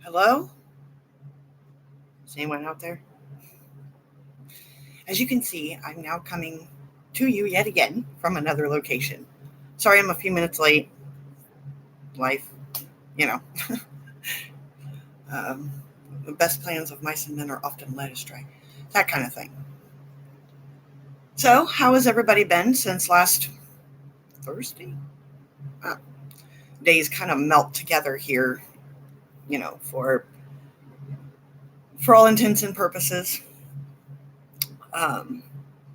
Hello? Is anyone out there? As you can see, I'm now coming to you yet again from another location. Sorry I'm a few minutes late. Life, you know. um, the best plans of mice and men are often led astray. That kind of thing. So, how has everybody been since last Thursday? Uh, Days kind of melt together here, for all intents and purposes. Um,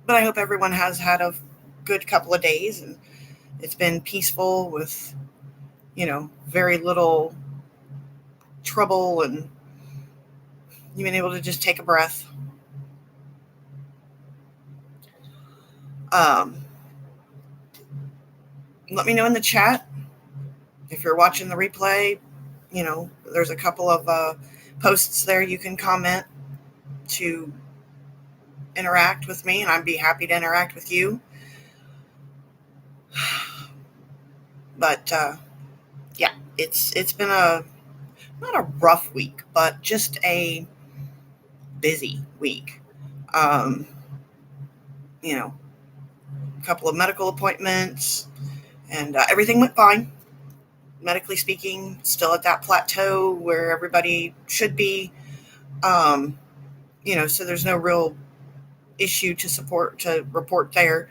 but I hope everyone has had a good couple of days and it's been peaceful with very little trouble, and you've been able to just take a breath. Um, Let me know in the chat if you're watching the replay. There's a couple of posts there you can comment to interact with me, and I'd be happy to interact with you. But yeah, it's been a not a rough week, but just a busy week. Um, you know, a couple of medical appointments, and everything went fine. Medically speaking, still at that plateau where everybody should be. Um, so there's no real issue to report there.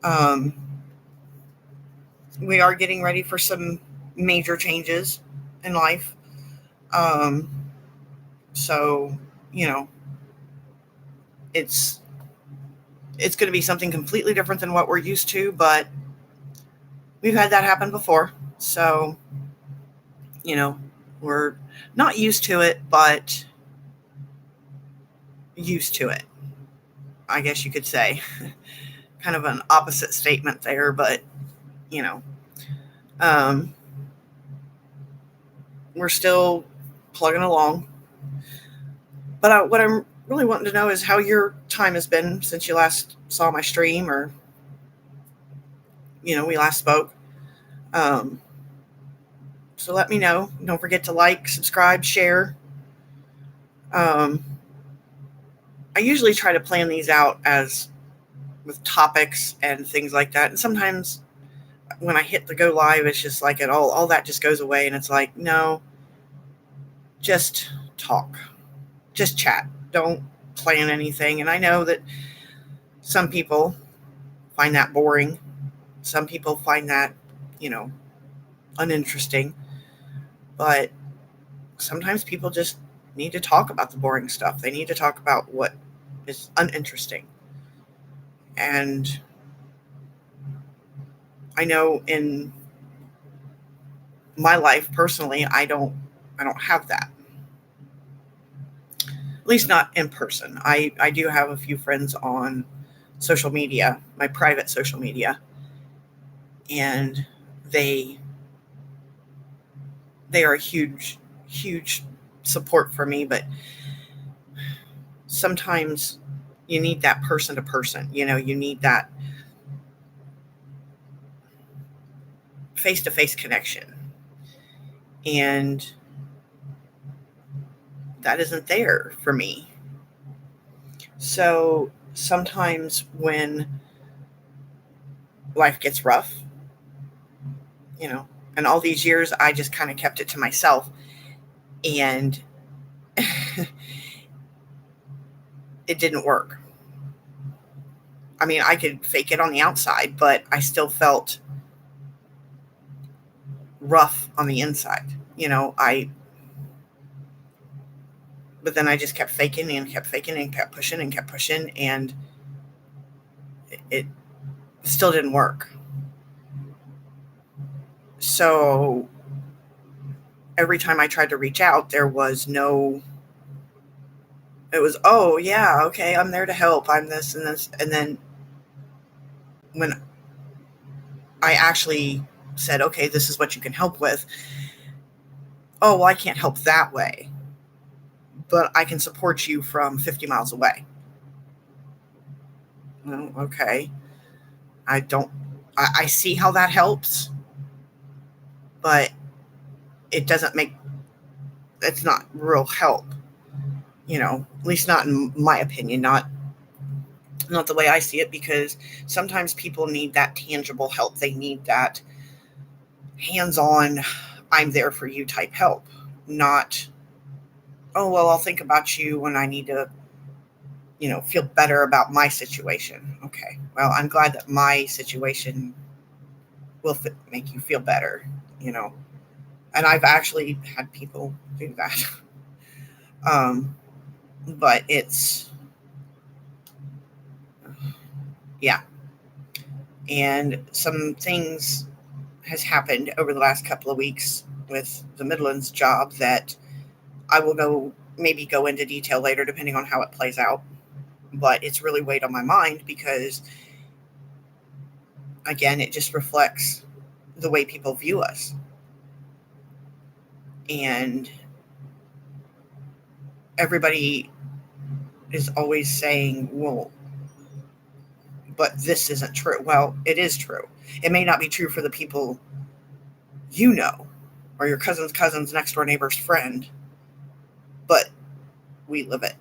Um, we are getting ready for some major changes in life. Um, so you know, it's it's going to be something completely different than what we're used to, but we've had that happen before. So you know, we're not used to it, but used to it, I guess you could say. Kind of an opposite statement there, but you know, um, we're still plugging along. But what I'm really wanting to know is how your time has been since you last saw my stream, or we last spoke. Um, so let me know. Don't forget to like, subscribe, share. Um, I usually try to plan these out as with topics and things like that, and sometimes when I hit the go live, it's just like all that just goes away, and it's like, no, just talk, just chat. Don't plan anything. And I know that some people find that boring. Some people find that, you know, uninteresting. But sometimes people just need to talk about the boring stuff. They need to talk about what is uninteresting. And I know in my life personally, I don't have that. At least not in person. I do have a few friends on social media, my private social media, and they they are a huge support for me, but sometimes you need that person to person. You need that face to face connection. And that isn't there for me. So sometimes when life gets rough, you know, and all these years I just kind of kept it to myself, and it didn't work. I mean, I could fake it on the outside, but I still felt rough on the inside. I but then I just kept faking and kept faking and kept pushing, and it still didn't work. So every time I tried to reach out, there was no, it was, oh, yeah, okay, I'm there to help. I'm this and this. And then when I actually said, okay, this is what you can help with, oh, well, I can't help that way, but I can support you from 50 miles away. Well, okay. I don't, I see how that helps, but it doesn't make That's not real help, at least not in my opinion, not the way I see it, because sometimes people need that tangible help. They need that hands-on, I'm there for you type help, not, oh, well, I'll think about you when I need to, feel better about my situation. Okay, well, I'm glad that my situation will make you feel better, and I've actually had people do that. But it's, yeah. And some things has happened over the last couple of weeks with the Midlands job that I will maybe go into detail later, depending on how it plays out. But it's really weighed on my mind because, again, it just reflects the way people view us. And everybody is always saying, well, but this isn't true. Well, it is true. It may not be true for the people you know, or your cousin's next door neighbor's friend, but we live it.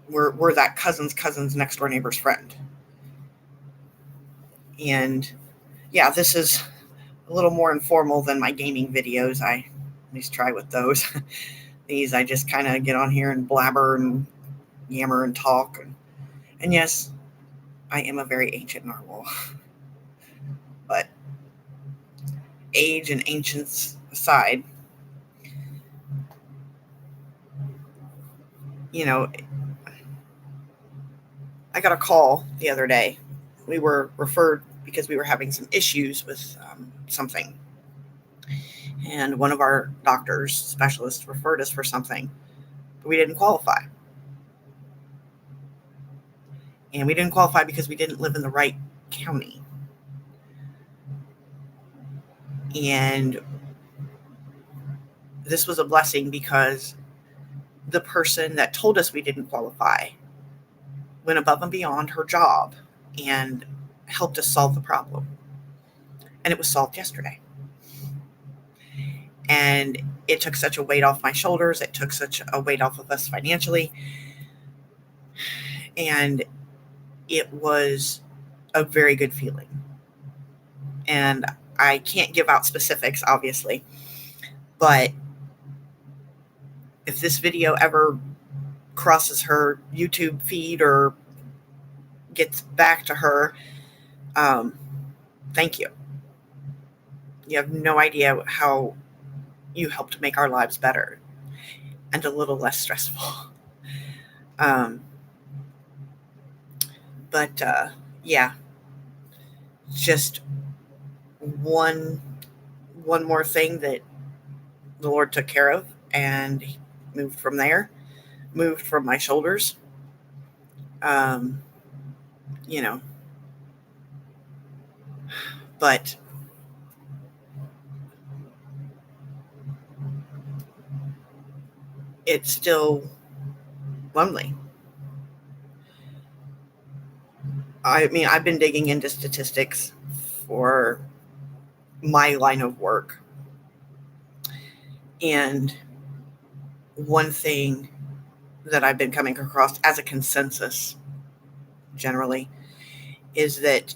We're that cousin's next door neighbor's friend. And yeah, this is a little more informal than my gaming videos. I at least try with those. These, I just kind of get on here and blabber and yammer and talk. And yes, I am a very ancient narwhal. But age and ancients aside, I got a call the other day. We were referred because we were having some issues with something. And one of our doctors, specialists, referred us for something, but we didn't qualify. And we didn't qualify because we didn't live in the right county. And this was a blessing because the person that told us we didn't qualify went above and beyond her job and helped us solve the problem. And it was solved yesterday. And it took such a weight off my shoulders. It took such a weight off of us financially. And it was a very good feeling. And I can't give out specifics, obviously, but if this video ever crosses her YouTube feed or gets back to her, thank you. You have no idea how you helped make our lives better and a little less stressful. But yeah, just one more thing that the Lord took care of and moved from there, moved from my shoulders. But it's still lonely. I mean, I've been digging into statistics for my line of work. And one thing that I've been coming across as a consensus generally is that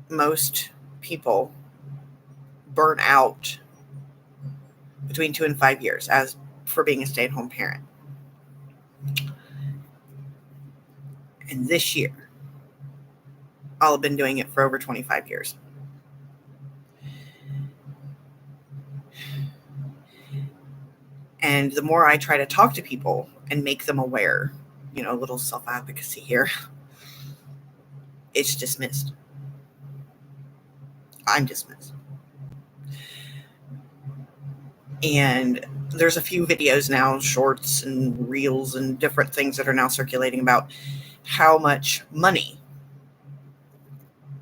most people burn out between 2 and 5 years as for being a stay-at-home parent. And this year, I'll have been doing it for over 25 years. And the more I try to talk to people and make them aware, a little self-advocacy here, it's dismissed. I'm dismissed. And there's a few videos now, shorts and reels and different things that are now circulating about how much money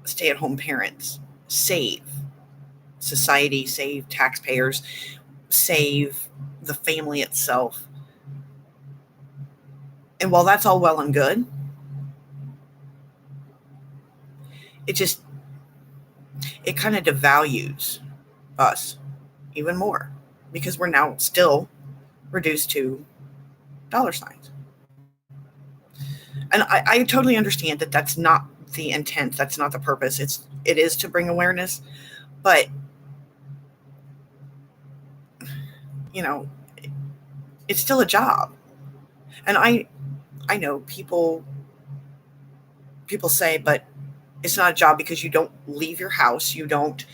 stay-at-home parents save society, save taxpayers, save the family itself. And while that's all well and good, it kind of devalues us even more because we're now still reduced to dollar signs. And I totally understand that that's not the intent. That's not the purpose. It is to bring awareness, but you know, it's still a job. And I know people say, but it's not a job because you don't leave your house, you don't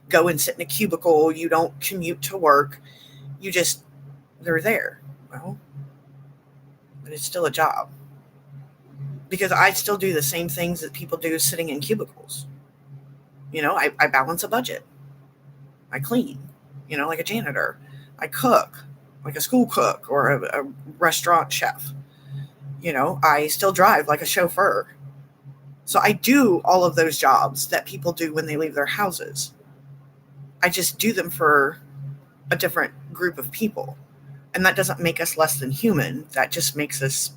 go and sit in a cubicle, you don't commute to work, they're there. Well, but it's still a job. Because I still do the same things that people do sitting in cubicles. I balance a budget. I clean, like a janitor. I cook, like a school cook or a restaurant chef. I still drive like a chauffeur. So I do all of those jobs that people do when they leave their houses. I just do them for a different group of people. And that doesn't make us less than human. That just makes us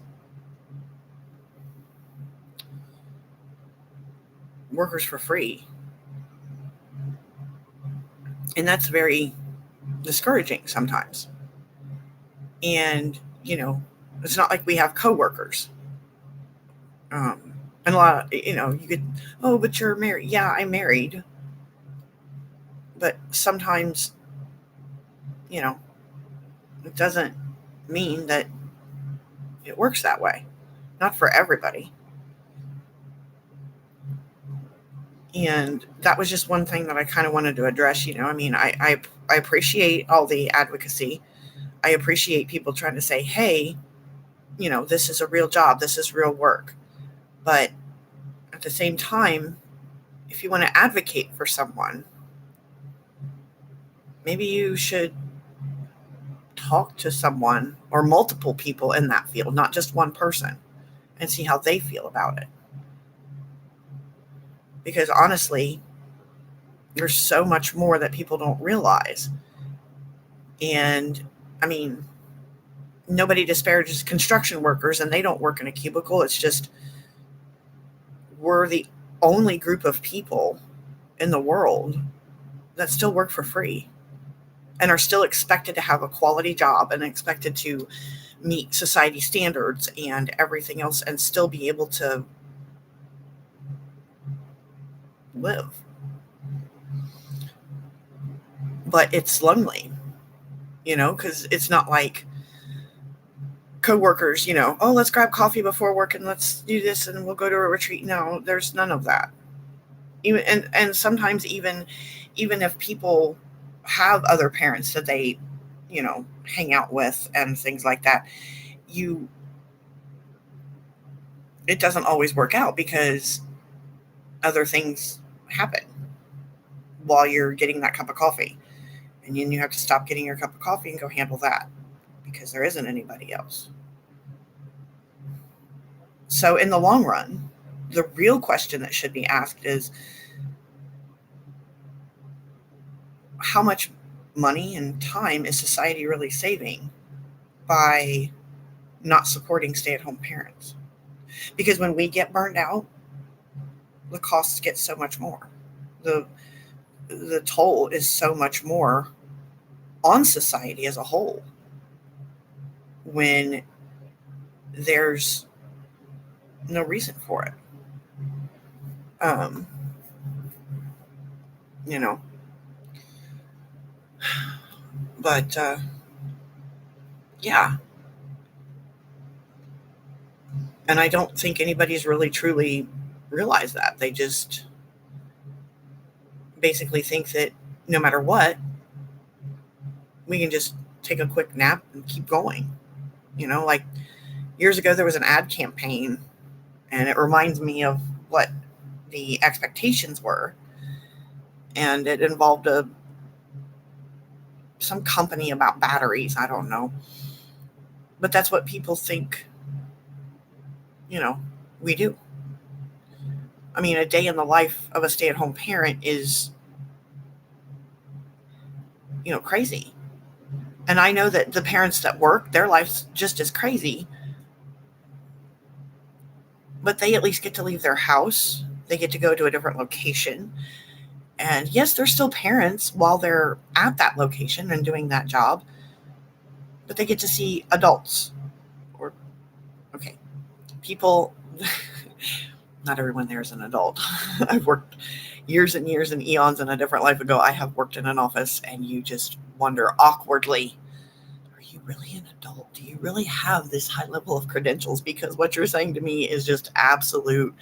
workers for free. And that's very discouraging sometimes. And, it's not like we have coworkers. And a lot of, you could, oh, but you're married. Yeah, I'm married. But sometimes, it doesn't mean that it works that way. Not for everybody. And that was just one thing that I kind of wanted to address. I appreciate all the advocacy. I appreciate people trying to say, hey, this is a real job. This is real work. But at the same time, if you want to advocate for someone, maybe you should talk to someone or multiple people in that field, not just one person, and see how they feel about it. Because honestly, there's so much more that people don't realize. And nobody disparages construction workers, and they don't work in a cubicle. It's just we're the only group of people in the world that still work for free and are still expected to have a quality job and expected to meet society standards and everything else and still be able to live. But it's lonely, because it's not like coworkers, oh, let's grab coffee before work and let's do this and we'll go to a retreat. No, there's none of that. And sometimes even if people have other parents that they, hang out with and things like that, it doesn't always work out because other things happen while you're getting that cup of coffee. And then you have to stop getting your cup of coffee and go handle that because there isn't anybody else. So in the long run, the real question that should be asked is, how much money and time is society really saving by not supporting stay-at-home parents? Because when we get burned out, the costs get so much more. The toll is so much more on society as a whole when there's no reason for it. But yeah. And I don't think anybody's really truly realized that. They just basically think that no matter what, we can just take a quick nap and keep going. Like years ago, there was an ad campaign, and it reminds me of what the expectations were. And it involved some company about batteries. I don't know. But that's what people think, we do. A day in the life of a stay-at-home parent is, crazy. And I know that the parents that work, their life's just as crazy. But they at least get to leave their house. They get to go to a different location. And yes, they're still parents while they're at that location and doing that job. but they get to see adults or, okay, people. Not everyone there is an adult. I've worked years and years and eons in a different life ago. I have worked in an office, and you just wonder awkwardly, are you really an adult? Do you really have this high level of credentials? Because what you're saying to me is just absolute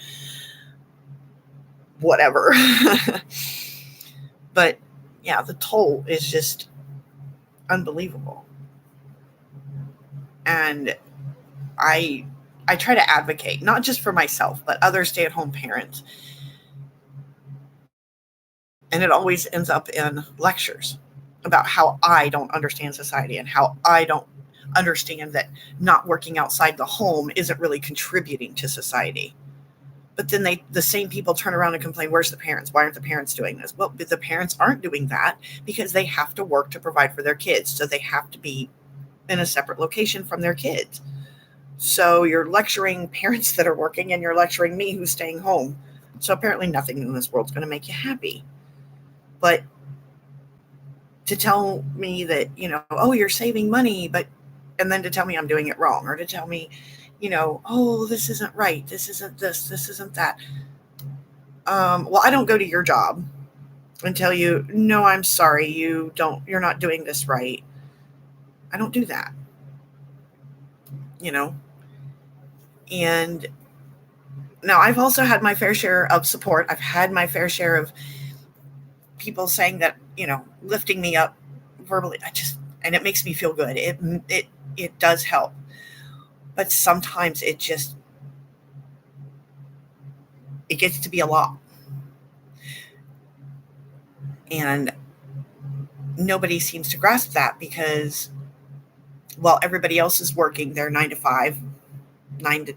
whatever. But yeah, the toll is just unbelievable. And I try to advocate, not just for myself, but other stay-at-home parents. And it always ends up in lectures about how I don't understand society and how I don't understand that not working outside the home isn't really contributing to society. But then the same people turn around and complain, where's the parents? Why aren't the parents doing this? Well, the parents aren't doing that because they have to work to provide for their kids. So they have to be in a separate location from their kids. So you're lecturing parents that are working, and you're lecturing me who's staying home. So apparently nothing in this world's going to make you happy. But to tell me that, oh, you're saving money, and then to tell me I'm doing it wrong, or to tell me, oh, this isn't right. This isn't this isn't that. Well, I don't go to your job and tell you, no, I'm sorry, you're not doing this right. I don't do that, and now I've also had my fair share of support. I've had my fair share of people saying that, lifting me up verbally. And it makes me feel good. It does help. But sometimes it gets to be a lot. And nobody seems to grasp that because, while everybody else is working their 9 to 5, 9 to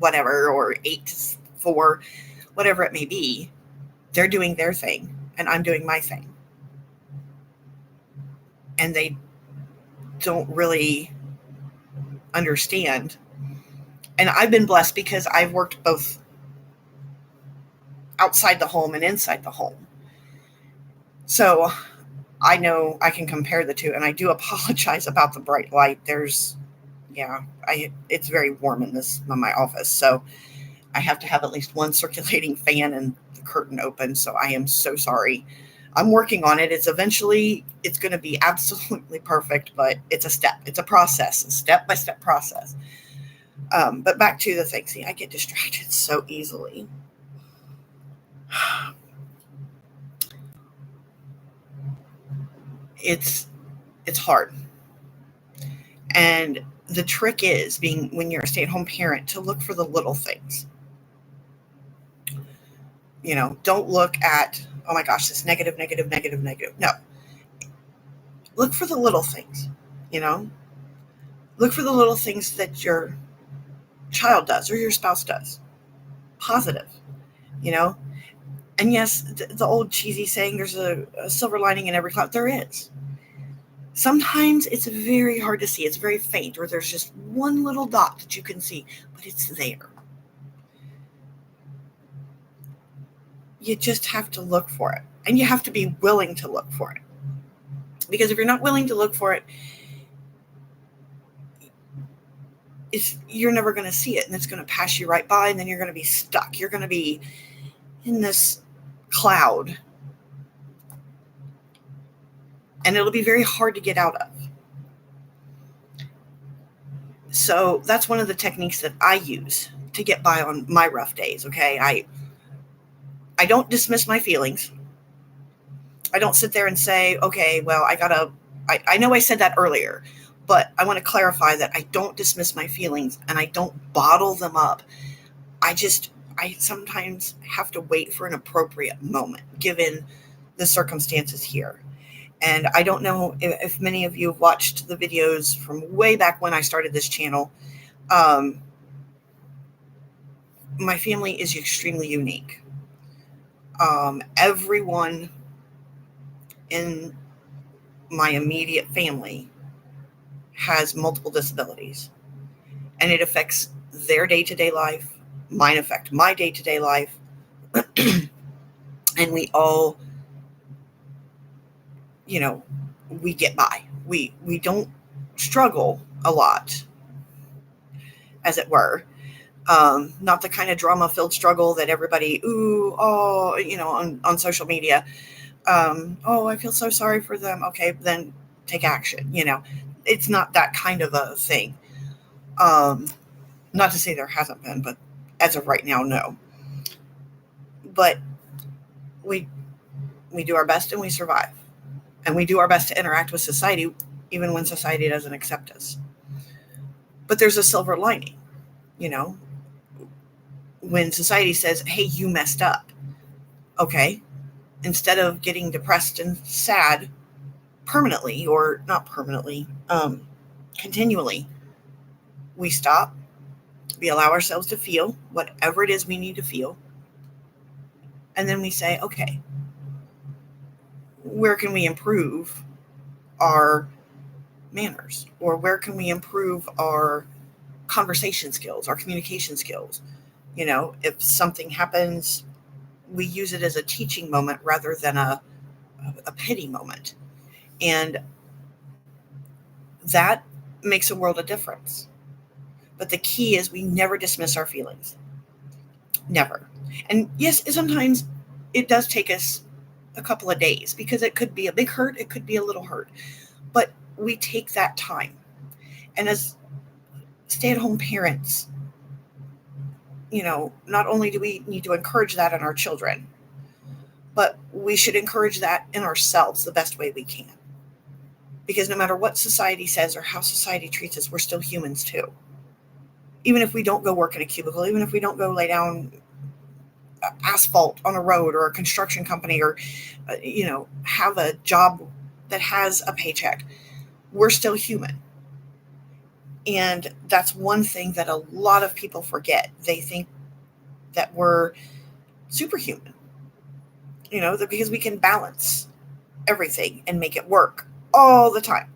whatever, or 8 to 4, whatever it may be, they're doing their thing and I'm doing my thing. And they don't really understand. And I've been blessed because I've worked both outside the home and inside the home. So I know I can compare the two, and I do apologize about the bright light. It's very warm in my office, so I have to have at least one circulating fan and the curtain open. So I am so sorry. I'm working on it. It's going to be absolutely perfect, but it's a step. It's a process, a step-by-step process. But back to the thing. See, I get distracted so easily. It's hard. And the trick is, when you're a stay-at-home parent, to look for the little things. Don't look at, oh my gosh, this negative. No. Look for the little things, Look for the little things that your child does or your spouse does. Positive, And yes, the old cheesy saying, there's a silver lining in every cloud. There is. Sometimes it's very hard to see. It's very faint, or there's just one little dot that you can see, but it's there. You just have to look for it, and you have to be willing to look for it. Because if you're not willing to look for it, you're never going to see it, and it's going to pass you right by, and then you're going to be stuck. You're going to be in this cloud, and it'll be very hard to get out of. So that's one of the techniques that I use to get by on my rough days. Okay. I don't dismiss my feelings. I don't sit there and say, okay, well, I know I said that earlier, but I want to clarify that I don't dismiss my feelings and I don't bottle them up. I sometimes have to wait for an appropriate moment, given the circumstances here. And I don't know if many of you have watched the videos from way back when I started this channel. My family is extremely unique. Everyone in my immediate family has multiple disabilities, and it affects their day-to-day life. Mine affect my day-to-day life. And we all, we get by. We don't struggle a lot, as it were. Not the kind of drama-filled struggle that everybody, on social media. I feel so sorry for them. Okay, then take action. It's not that kind of a thing. Not to say there hasn't been, but as of right now, no. But we do our best and we survive, and we do our best to interact with society, even when society doesn't accept us. But there's a silver lining, when society says, "Hey, you messed up." Okay, instead of getting depressed and sad permanently, or not permanently, continually, we stop, we allow ourselves to feel whatever it is we need to feel, and then we say, okay, where can we improve our manners, or where can we improve our conversation skills, our communication skills? If something happens, we use it as a teaching moment rather than a pity moment. And that makes a world of difference. But the key is we never dismiss our feelings. Never. And yes, sometimes it does take us a couple of days, because it could be a big hurt, it could be a little hurt. But we take that time. And as stay-at-home parents, not only do we need to encourage that in our children, but we should encourage that in ourselves the best way we can. Because no matter what society says or how society treats us, we're still humans too. Even if we don't go work in a cubicle, even if we don't go lay down asphalt on a road or a construction company, or, have a job that has a paycheck, we're still human. And that's one thing that a lot of people forget. They think that we're superhuman, because we can balance everything and make it work all the time.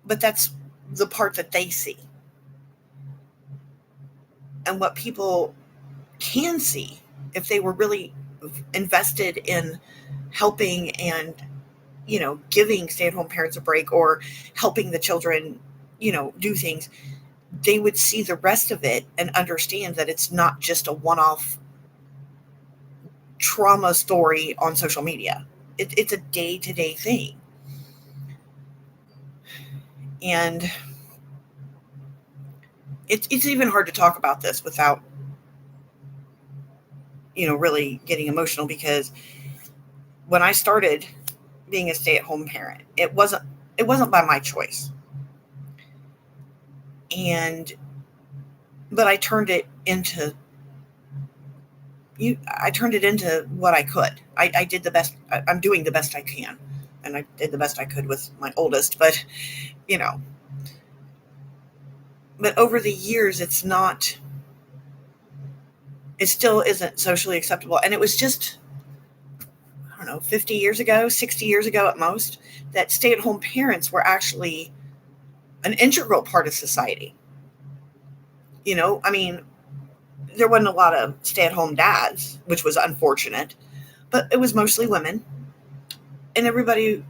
But that's the part that they see. And what people can see, if they were really invested in helping and, giving stay-at-home parents a break, or helping the children, do things, they would see the rest of it and understand that it's not just a one-off trauma story on social media. It's a day-to-day thing. And it's even hard to talk about this without, really getting emotional, because when I started being a stay-at-home parent, it wasn't by my choice. But I turned it into what I could. I did the best. I'm doing the best I can. And I did the best I could with my oldest, but, but over the years, it still isn't socially acceptable. And it was just, 50 years ago, 60 years ago at most, that stay-at-home parents were actually an integral part of society. There wasn't a lot of stay-at-home dads, which was unfortunate, but it was mostly women. And everybody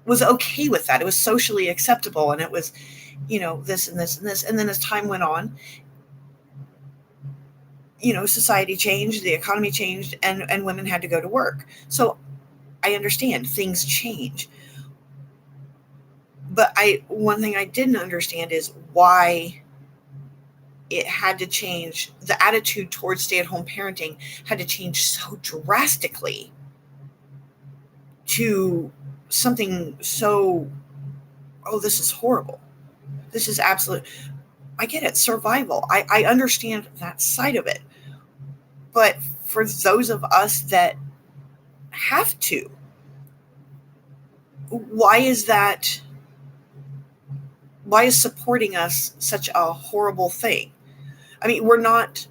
was okay with that. It was socially acceptable. And it was, this and this and this. And then as time went on, society changed, the economy changed, and women had to go to work. So I understand things change. But one thing I didn't understand is why it had to change. The attitude towards stay-at-home parenting had to change so drastically to something so, this is horrible. This is absolute. I get it, survival. I understand that side of it. But for those of us that have to, why is supporting us such a horrible thing? We're not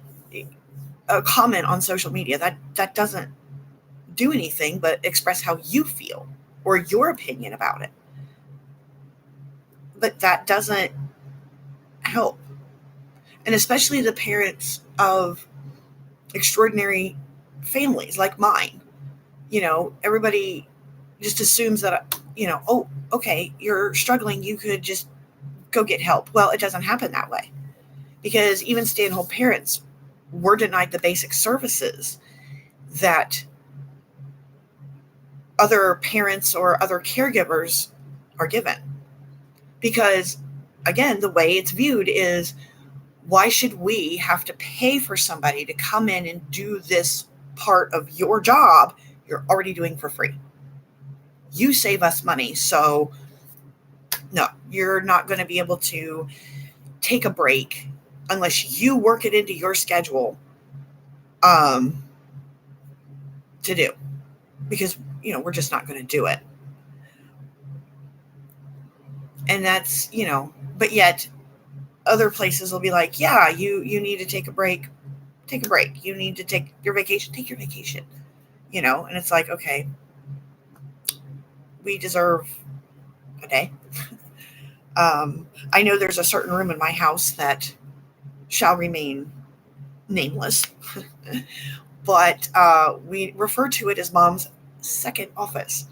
a comment on social media. That doesn't do anything but express how you feel or your opinion about it. But that doesn't help. And especially the parents of extraordinary families like mine. Everybody just assumes that, oh, okay, you're struggling, you could just go get help. Well, it doesn't happen that way, because even stay-at-home parents were denied the basic services that other parents or other caregivers are given. Because, again, the way it's viewed is, why should we have to pay for somebody to come in and do this part of your job you're already doing for free? You save us money, so no, you're not going to be able to take a break unless you work it into your schedule to do, because we're just not going to do it. And that's, but yet other places will be like, yeah, you need to take a break, you need to take your vacation, and it's like, okay, we deserve a day. I know there's a certain room in my house that shall remain nameless, but we refer to it as Mom's second office.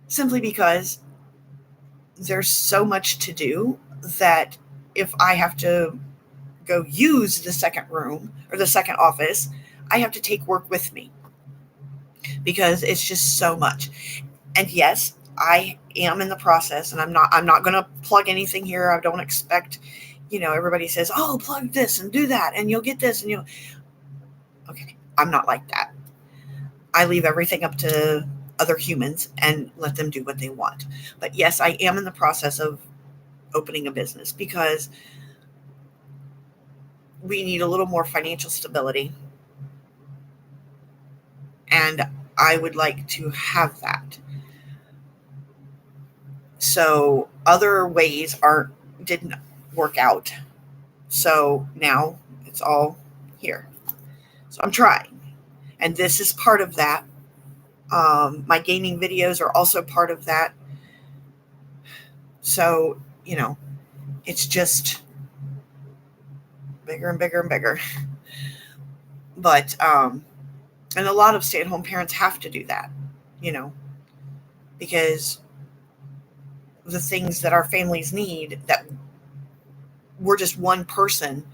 Simply because there's so much to do that if I have to go use the second room or the second office, I have to take work with me, because it's just so much. And yes, I am in the process, and I'm not going to plug anything here. I don't expect, everybody says, oh, plug this and do that, and you'll get this, and okay, I'm not like that. I leave everything up to other humans and let them do what they want. But yes, I am in the process of opening a business, because we need a little more financial stability, and I would like to have that. So other ways didn't work out. So now it's all here. So I'm trying. And this is part of that. My gaming videos are also part of that. So, it's just bigger and bigger and bigger. But, and a lot of stay-at-home parents have to do that, because the things that our families need, that we're just one person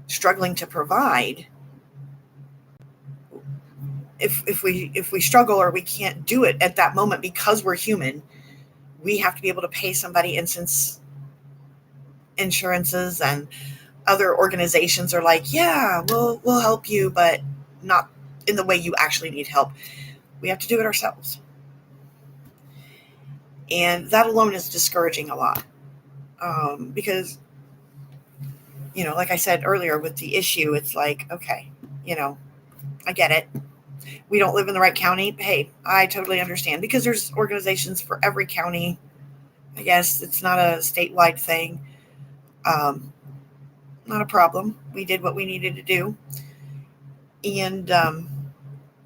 struggling to provide, if we struggle or we can't do it at that moment because we're human, we have to be able to pay somebody. And since insurances and other organizations are like, yeah, we'll help you, but not in the way you actually need help, we have to do it ourselves. And that alone is discouraging a lot, because, like I said earlier with the issue, it's like, okay, I get it. We don't live in the right county. Hey, I totally understand, because there's organizations for every county. I guess it's not a statewide thing. Not a problem. We did what we needed to do. And,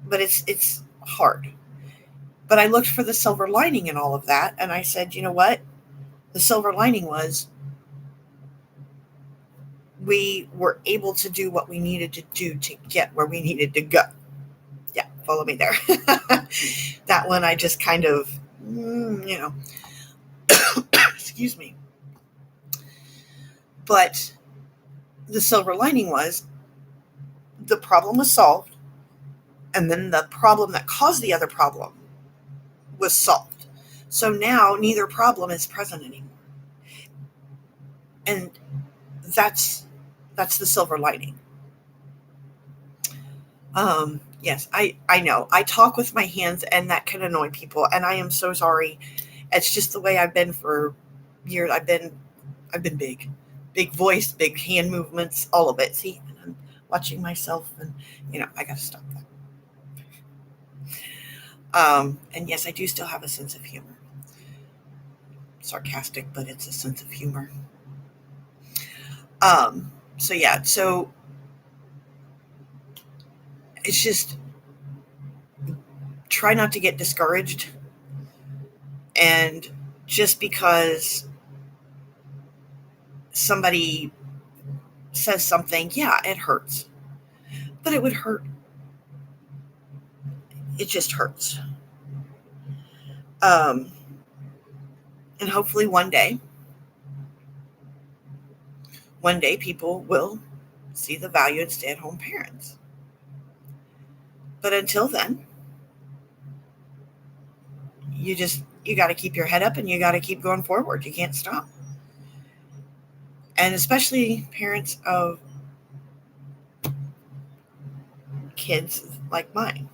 but it's hard. But I looked for the silver lining in all of that. And I said, you know what? The silver lining was we were able to do what we needed to do to get where we needed to go. Yeah, follow me there. That one I just kind of, excuse me. But the silver lining was the problem was solved, and then the problem that caused the other problem was solved. So now neither problem is present anymore. And that's the silver lining. Yes, I know. I talk with my hands, and that can annoy people, and I am so sorry. It's just the way I've been for years. I've been big voice, big hand movements, all of it. See, and I'm watching myself, and I got to stop that. And yes, I do still have a sense of humor. Sarcastic, but it's a sense of humor. So yeah, so it's just try not to get discouraged. And just because somebody says something, yeah, it hurts. But it would hurt. It just hurts. And hopefully one day people will see the value in stay-at-home parents. But until then, you got to keep your head up and you got to keep going forward. You can't stop. And especially parents of kids like mine.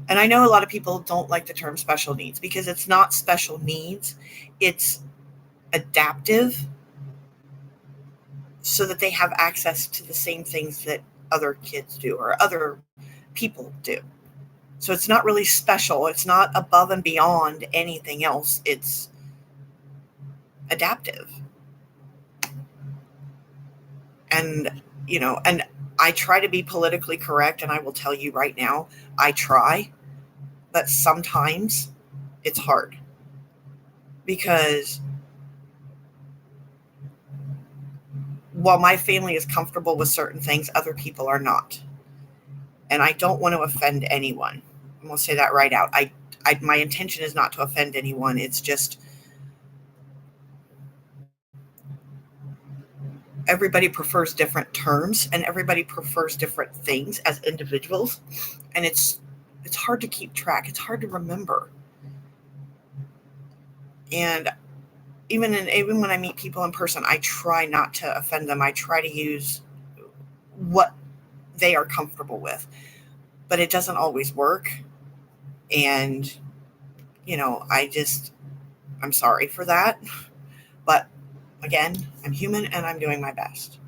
And I know a lot of people don't like the term special needs because it's not special needs. It's adaptive so that they have access to the same things that other kids do or other people do. So it's not really special. It's not above and beyond anything else. It's adaptive. And, and I try to be politically correct, and I will tell you right now, I try, but sometimes it's hard because while my family is comfortable with certain things, other people are not. And I don't want to offend anyone. I'm going to say that right out. My intention is not to offend anyone. It's just everybody prefers different terms and everybody prefers different things as individuals. And it's hard to keep track. It's hard to remember. And even when I meet people in person, I try not to offend them. I try to use what they are comfortable with, but it doesn't always work. And, I'm sorry for that. But again, I'm human and I'm doing my best.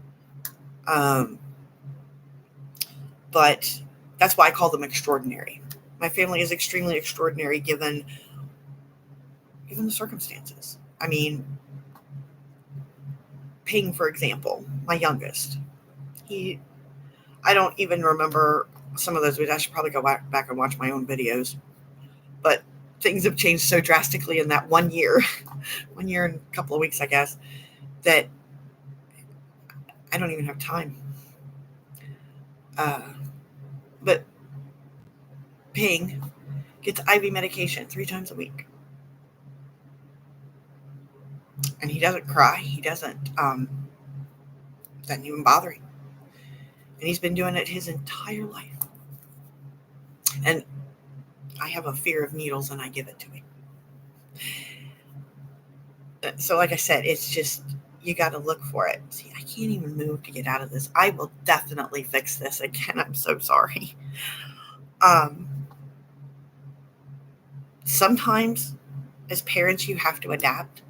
But that's why I call them extraordinary. My family is extremely extraordinary given the circumstances. I mean, Ping, for example, my youngest, I don't even remember some of those videos. I should probably go back and watch my own videos. But things have changed so drastically in that 1 year, 1 year and a couple of weeks, I guess, that I don't even have time. But Ping gets IV medication 3 times a week. And he doesn't cry. He doesn't even bother him. And he's been doing it his entire life. And I have a fear of needles and I give it to him. So like I said, it's just, you got to look for it. See, I can't even move to get out of this. I will definitely fix this again. I'm so sorry. Sometimes as parents, you have to adapt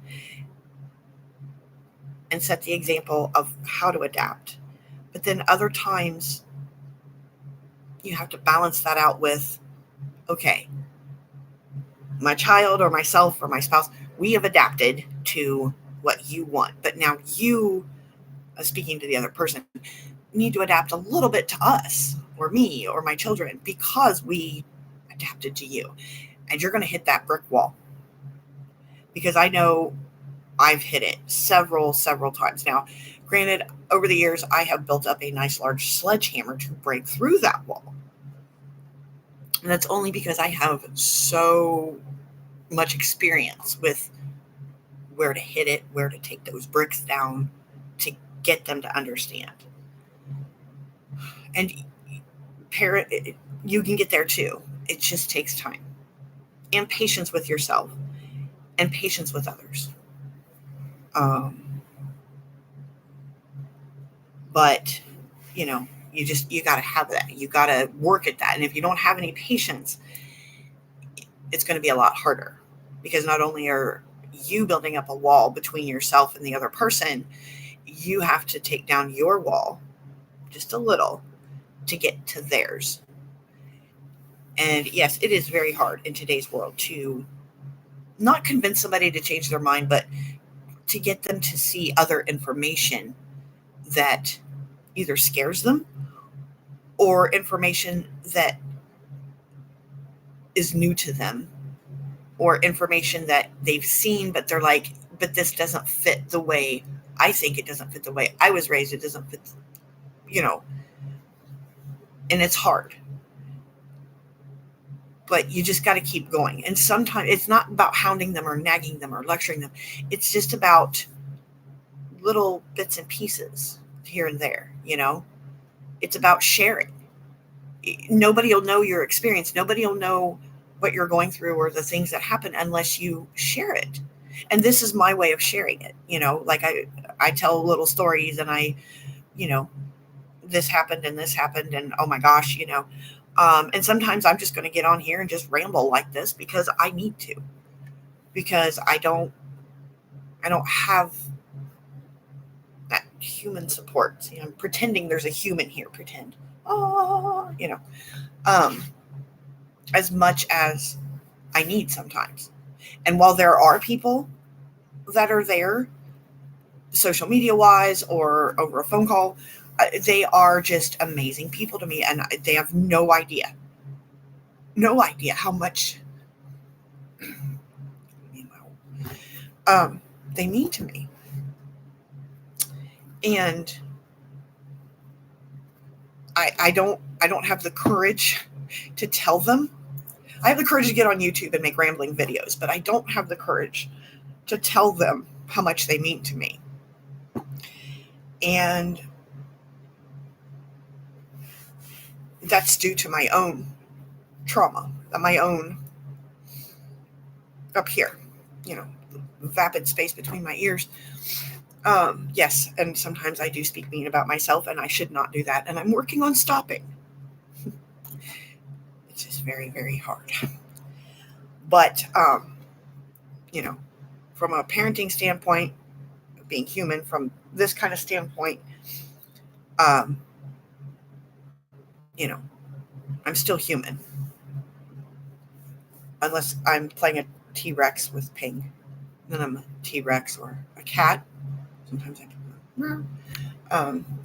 and set the example of how to adapt. But then other times you have to balance that out with, okay, my child or myself or my spouse, we have adapted to what you want. But now you, speaking to the other person, need to adapt a little bit to us or me or my children because we adapted to you. And you're going to hit that brick wall. Because I know I've hit it several times. Now, granted, over the years, I have built up a nice large sledgehammer to break through that wall. And that's only because I have so much experience with where to hit it, where to take those bricks down to get them to understand. And you can get there too. It just takes time and patience with yourself and patience with others. But, you got to have that. You got to work at that. And if you don't have any patience, it's going to be a lot harder because not only are you building up a wall between yourself and the other person, you have to take down your wall just a little to get to theirs. And yes, it is very hard in today's world to not convince somebody to change their mind, but to get them to see other information that either scares them or information that is new to them or information that they've seen, but they're like, but this doesn't fit the way I think it doesn't fit the way I was raised. It doesn't fit, and it's hard. but you just got to keep going. And sometimes it's not about hounding them or nagging them or lecturing them. It's just about little bits and pieces here and there, It's about sharing. Nobody will know your experience. Nobody will know what you're going through or the things that happen unless you share it. And this is my way of sharing it. Like I tell little stories, and this happened and oh my gosh, and sometimes I'm just going to get on here and just ramble like this because I need to, because I don't have that human support. See, I'm pretending there's a human here. Pretend, as much as I need sometimes. And while there are people that are there, social media wise or over a phone call, they are just amazing people to me, and they have no idea how much they mean to me. And I don't have the courage to tell them. I have the courage to get on YouTube and make rambling videos, but I don't have the courage to tell them how much they mean to me. And that's due to my own trauma, my own up here, vapid space between my ears. Yes, and sometimes I do speak mean about myself, and I should not do that, and I'm working on stopping. It's just very, very hard. But, from a parenting standpoint, being human, from this kind of standpoint, I'm still human. Unless I'm playing a T-Rex with Ping. Then I'm a T-Rex or a cat. Sometimes I do.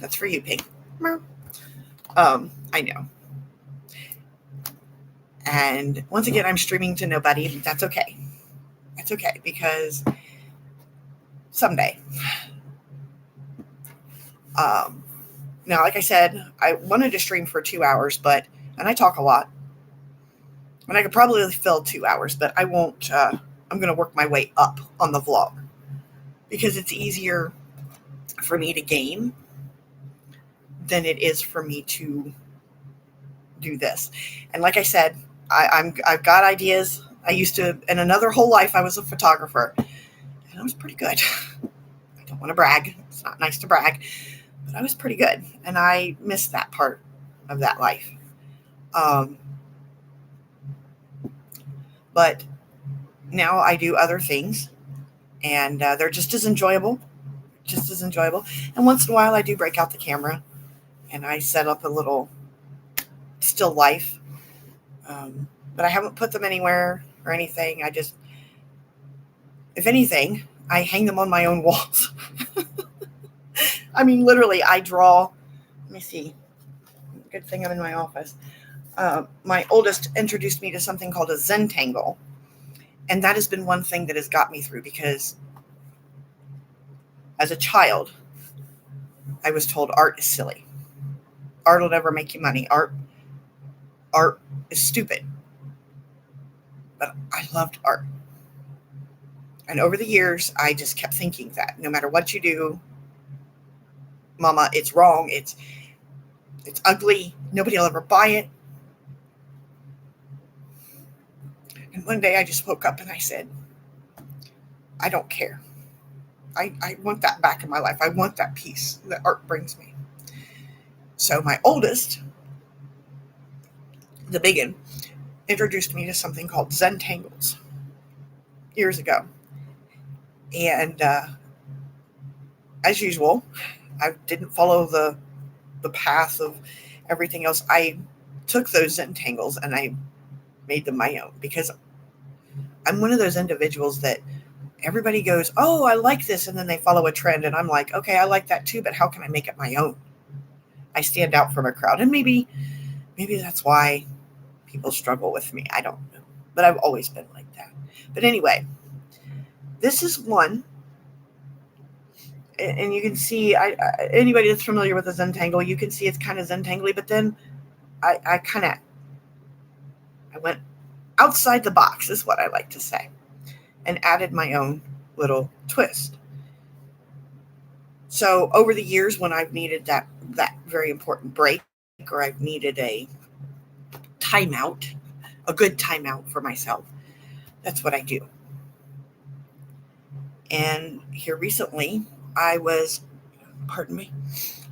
That's for you, Ping. I know. And once again, I'm streaming to nobody. That's okay. That's okay, because someday. Now, like I said, I wanted to stream for 2 hours, and I talk a lot. And I could probably fill 2 hours, but I won't. I'm going to work my way up on the vlog because it's easier for me to game than it is for me to do this. And like I said, I've got ideas. I used to, in another whole life, I was a photographer, and I was pretty good. I don't want to brag. It's not nice to brag, but I was pretty good, and I missed that part of that life. But now I do other things, and they're just as enjoyable. And once in a while, I do break out the camera, and I set up a little still life. But I haven't put them anywhere or anything. I just, if anything, I hang them on my own walls. I mean, literally, I draw. Let me see. Good thing I'm in my office. My oldest introduced me to something called a Zentangle. And that has been one thing that has got me through, because as a child, I was told art is silly. Art will never make you money. Art is stupid. But I loved art. And over the years, I just kept thinking that no matter what you do, Mama, it's wrong. It's ugly. Nobody will ever buy it. And one day I just woke up and I said, I don't care. I want that back in my life. I want that peace that art brings me. So my oldest, the biggin, introduced me to something called Zentangles years ago. And as usual, I didn't follow the path of everything else. I took those Zentangles and I made them my own, because I'm one of those individuals that everybody goes, oh, I like this, and then they follow a trend, and I'm like, okay, I like that too, but how can I make it my own? I stand out from a crowd, and maybe that's why people struggle with me. I don't know, but I've always been like that. But anyway, this is one, and you can see, anybody that's familiar with a Zentangle, you can see it's kind of Zentangly, but then I went outside the box is what I like to say, and added my own little twist. So over the years, when I've needed that very important break, or I've needed a timeout, a good timeout for myself, that's what I do. And here recently, I was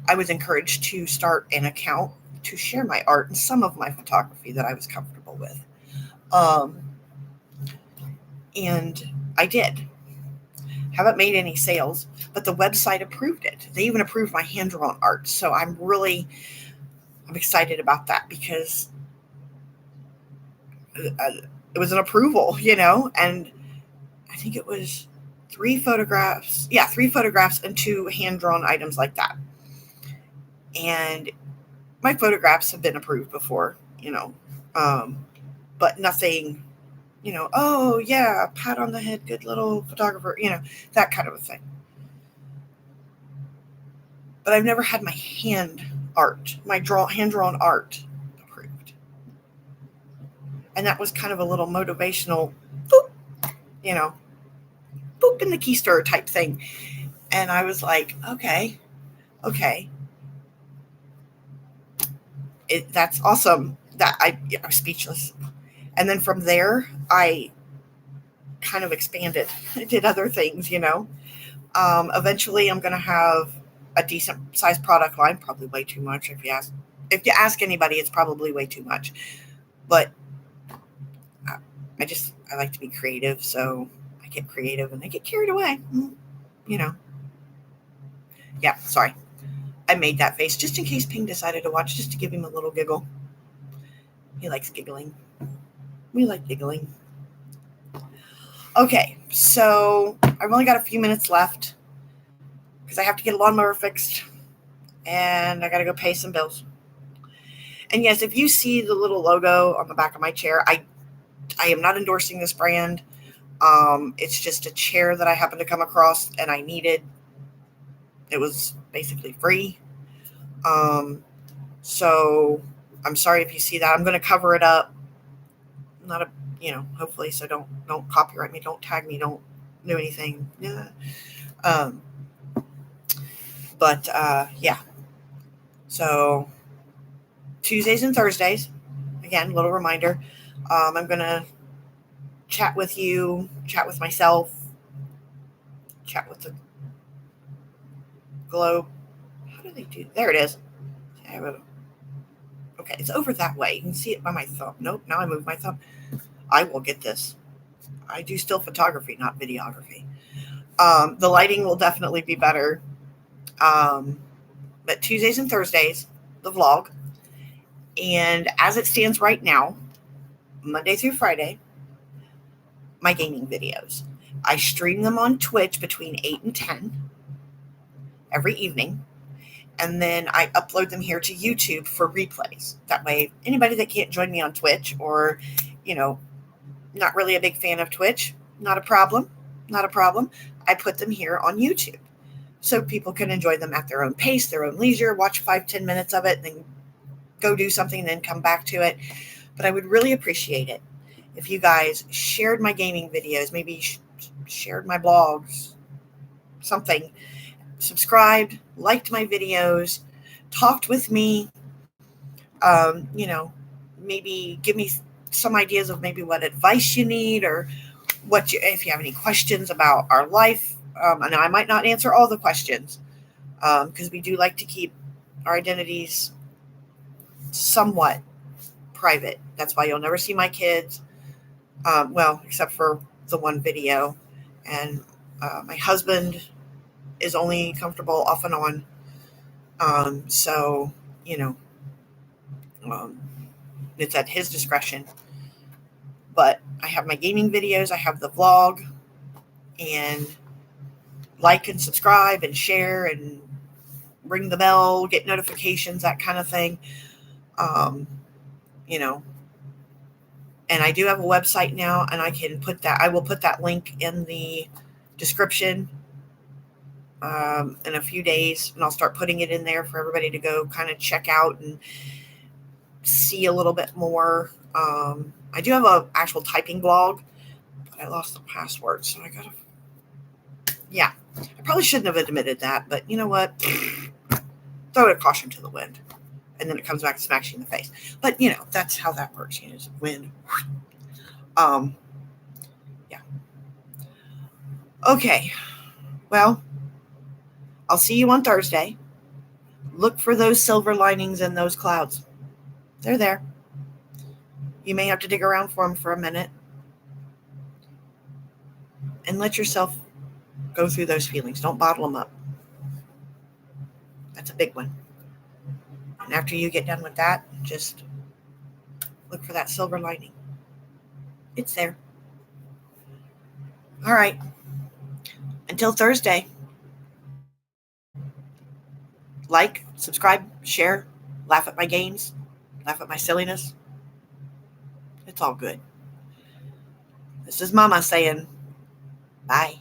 encouraged to start an account to share my art and some of my photography that I was comfortable with. And I did. Haven't made any sales, but the website approved it. They even approved my hand-drawn art. So I'm excited about that, because it was an approval, and I think it was 3 photographs. Yeah, 3 photographs and 2 hand-drawn items like that. And my photographs have been approved before, but nothing, oh yeah, pat on the head, good little photographer, that kind of a thing. But I've never had my hand-drawn art approved. And that was kind of a little motivational, boop, boop in the keister type thing. And I was like, okay. That's awesome. That I was speechless. And then from there, I kind of expanded. I did other things, Eventually, I'm going to have a decent sized product line. Probably way too much if you ask. If you ask anybody, it's probably way too much. But I like to be creative, so I get creative and I get carried away. Yeah, sorry. I made that face just in case Ping decided to watch, just to give him a little giggle. He likes giggling. We like giggling. Okay, so I've only got a few minutes left because I have to get a lawnmower fixed and I got to go pay some bills. And yes, if you see the little logo on the back of my chair, I am not endorsing this brand. It's just a chair that I happened to come across and I needed. It was basically free. So I'm sorry if you see that. I'm going to cover it up. Hopefully, so don't copyright me, don't tag me, don't do anything. Yeah. Yeah. So Tuesdays and Thursdays, again, little reminder. I'm going to chat with you, chat with myself, chat with the globe. How do they do? There it is. Okay, it's over that way. You can see it by my thumb. Nope, now I move my thumb. I will get this. I do still photography, not videography. The lighting will definitely be better. But Tuesdays and Thursdays, the vlog. And as it stands right now, Monday through Friday, my gaming videos. I stream them on Twitch between 8 and 10 every evening. And then I upload them here to YouTube for replays. That way, anybody that can't join me on Twitch or, not really a big fan of Twitch, not a problem. I put them here on YouTube so people can enjoy them at their own pace, their own leisure, watch 5-10 minutes of it, then go do something, then come back to it. But I would really appreciate it if you guys shared my gaming videos, maybe shared my blogs, something, subscribed, liked my videos, talked with me, maybe give me some ideas of maybe what advice you need or if you have any questions about our life. And I might not answer all the questions because we do like to keep our identities somewhat private. That's why you'll never see my kids, except for the one video. And my husband is only comfortable off and on. So, it's at his discretion. But I have my gaming videos, I have the vlog, and like and subscribe and share and ring the bell, get notifications, that kind of thing. And I do have a website now, and I will put that link in the description in a few days, and I'll start putting it in there for everybody to go kind of check out and see a little bit more. I do have an actual typing blog, but I lost the password, so I gotta. Yeah, I probably shouldn't have admitted that, but you know what? Throw a caution to the wind, and then it comes back and smacks you in the face. But you know that's how that works. You know, it's wind. Yeah. Okay. Well, I'll see you on Thursday. Look for those silver linings in those clouds. They're there. You may have to dig around for them for a minute and let yourself go through those feelings. Don't bottle them up. That's a big one. And after you get done with that, just look for that silver lining. It's there. All right. Until Thursday, like, subscribe, share, laugh at my games, laugh at my silliness. It's all good. This is Mama saying bye.